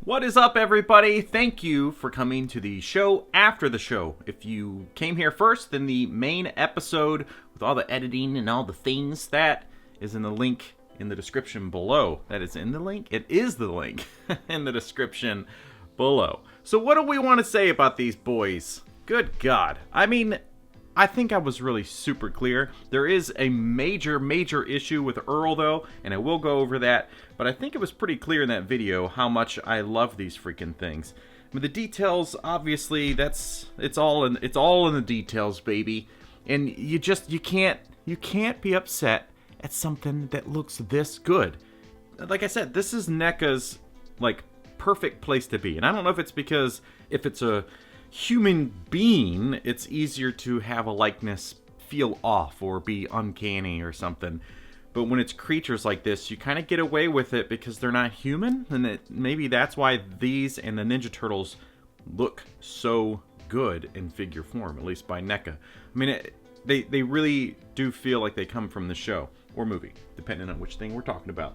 What is up, everybody? Thank you for coming to the show after the show. If you came here first, then the main episode with all the editing and all the things, that is in the link in the description below. That is in the link? It is the link in the description below. So what do we want to say about these boys? Good God. I think I was really super clear. There is a major issue with Earl, though, and I will go over that. But I think it was pretty clear in that video how much I love these freaking things. The details, obviously, it's all in the details, baby. And you can't be upset at something that looks this good. Like I said, this is NECA's perfect place to be. And I don't know if it's because if it's a human being, it's easier to have a likeness feel off or be uncanny or something. But when it's creatures like this, you kind of get away with it because they're not human, and maybe that's why these and the Ninja Turtles look so good in figure form, at least by NECA. They really do feel like they come from the show or movie, depending on which thing we're talking about.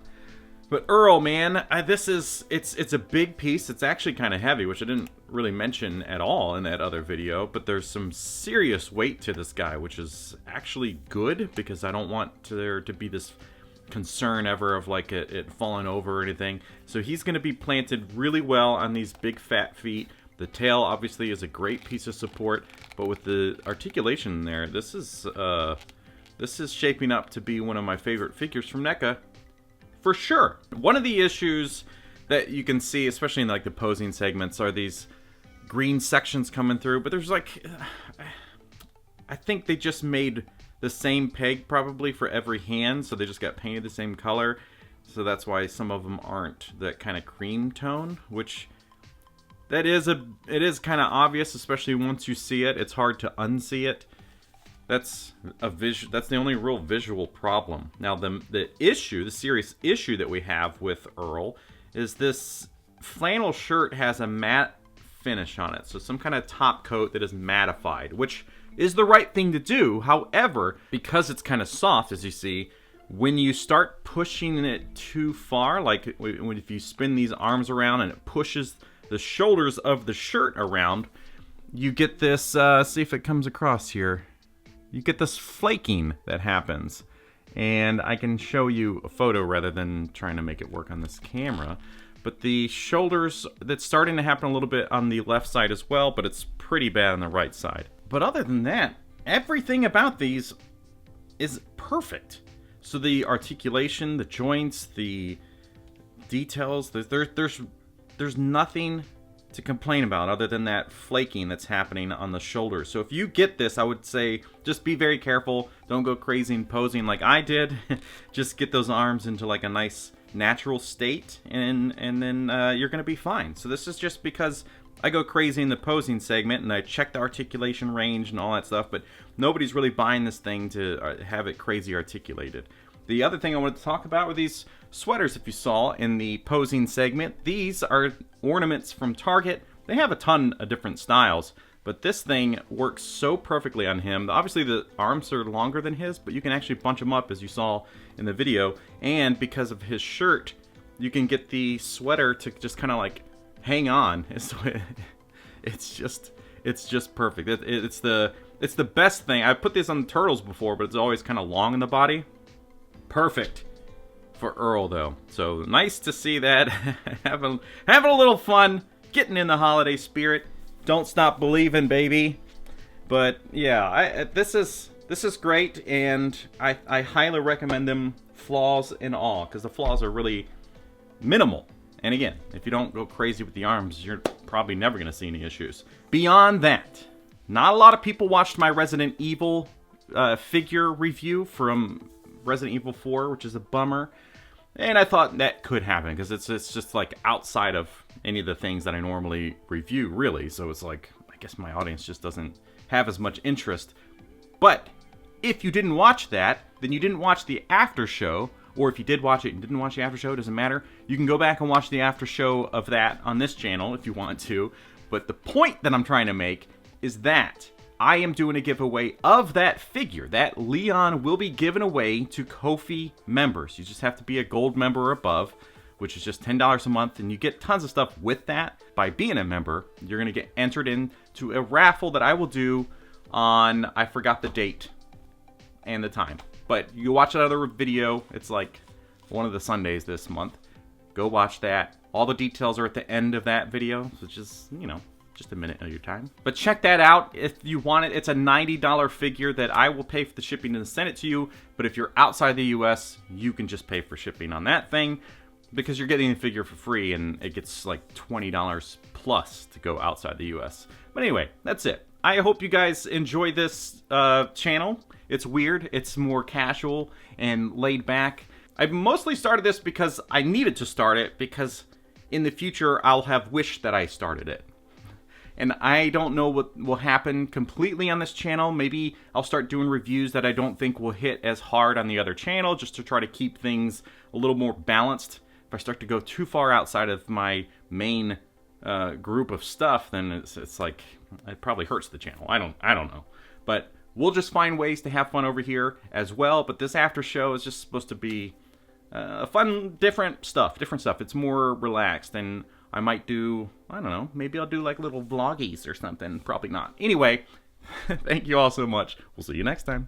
But Earl, man, it's a big piece. It's actually kind of heavy, which I didn't really mention at all in that other video. But there's some serious weight to this guy, which is actually good because I don't want there to be this concern ever of it falling over or anything. So he's going to be planted really well on these big fat feet. The tail obviously is a great piece of support, but with the articulation there, this is shaping up to be one of my favorite figures from NECA. For sure. One of the issues that you can see, especially in the posing segments, are these green sections coming through. But there's I think they just made the same peg probably for every hand, so they just got painted the same color. So that's why some of them aren't that kind of cream tone, which it is kind of obvious, especially once you see it. It's hard to unsee it. That's the only real visual problem. Now, the serious issue that we have with Earl is this flannel shirt has a matte finish on it. So some kind of top coat that is mattified, which is the right thing to do. However, because it's kind of soft, as you see, when you start pushing it too far, if you spin these arms around and it pushes the shoulders of the shirt around, you get this, see if it comes across here. You get this flaking that happens. And I can show you a photo rather than trying to make it work on this camera. But the shoulders, that's starting to happen a little bit on the left side as well, but it's pretty bad on the right side. But other than that, everything about these is perfect. So the articulation, the joints, the details, there's nothing to complain about other than that flaking that's happening on the shoulders. So if you get this, I would say just be very careful. Don't go crazy and posing like I did. Just get those arms into a nice natural state, and then you're gonna be fine. So this is just because I go crazy in the posing segment and I check the articulation range and all that stuff, but nobody's really buying this thing to have it crazy articulated. The other thing I wanted to talk about were these sweaters. If you saw in the posing segment, these are ornaments from Target. They have a ton of different styles, but this thing works so perfectly on him. Obviously the arms are longer than his, but you can actually bunch them up as you saw in the video. And because of his shirt, you can get the sweater to just kind of hang on. It's just perfect. It's the best thing. I put this on the turtles before, but it's always kind of long in the body. Perfect for Earl, though. So nice to see that. having a little fun, getting in the holiday spirit. Don't stop believing, baby. But yeah, this is great, and I highly recommend them, flaws and all, because the flaws are really minimal. And again, if you don't go crazy with the arms, you're probably never going to see any issues. Beyond that, not a lot of people watched my Resident Evil figure review from Resident Evil 4, which is a bummer. And I thought that could happen because it's just outside of any of the things that I normally review, really. So it's I guess my audience just doesn't have as much interest. But if you didn't watch that, then you didn't watch the after show. Or if you did watch it and didn't watch the after show, it doesn't matter. You can go back and watch the after show of that on this channel if you want to. But the point that I'm trying to make is that I am doing a giveaway of that figure. That Leon will be given away to Ko-fi members. You just have to be a gold member or above. which is just $10 a month, and you get tons of stuff with that. By being a member, you're going to get entered into a raffle that I will do on, I forgot the date and the time, but you watch another video. It's like one of the Sundays this month. Go watch that. All the details are at the end of that video, which is, you know, just a minute of your time. But check that out if you want it. It's a $90 figure that I will pay for the shipping and send it to you. But if you're outside the US, you can just pay for shipping on that thing, because you're getting the figure for free, and it gets like $20 plus to go outside the US. But anyway, that's it. I hope you guys enjoy this channel. It's weird. It's more casual and laid back. I mostly started this because I needed to start it, because in the future I'll have wished that I started it. And I don't know what will happen completely on this channel. Maybe I'll start doing reviews that I don't think will hit as hard on the other channel, just to try to keep things a little more balanced. If I start to go too far outside of my main group of stuff, then it's like, it probably hurts the channel. I don't know. But we'll just find ways to have fun over here as well. But this after show is just supposed to be fun, different stuff. It's more relaxed, and I might do, I don't know, maybe I'll do like little vloggies or something. Probably not. Anyway, thank you all so much. We'll see you next time.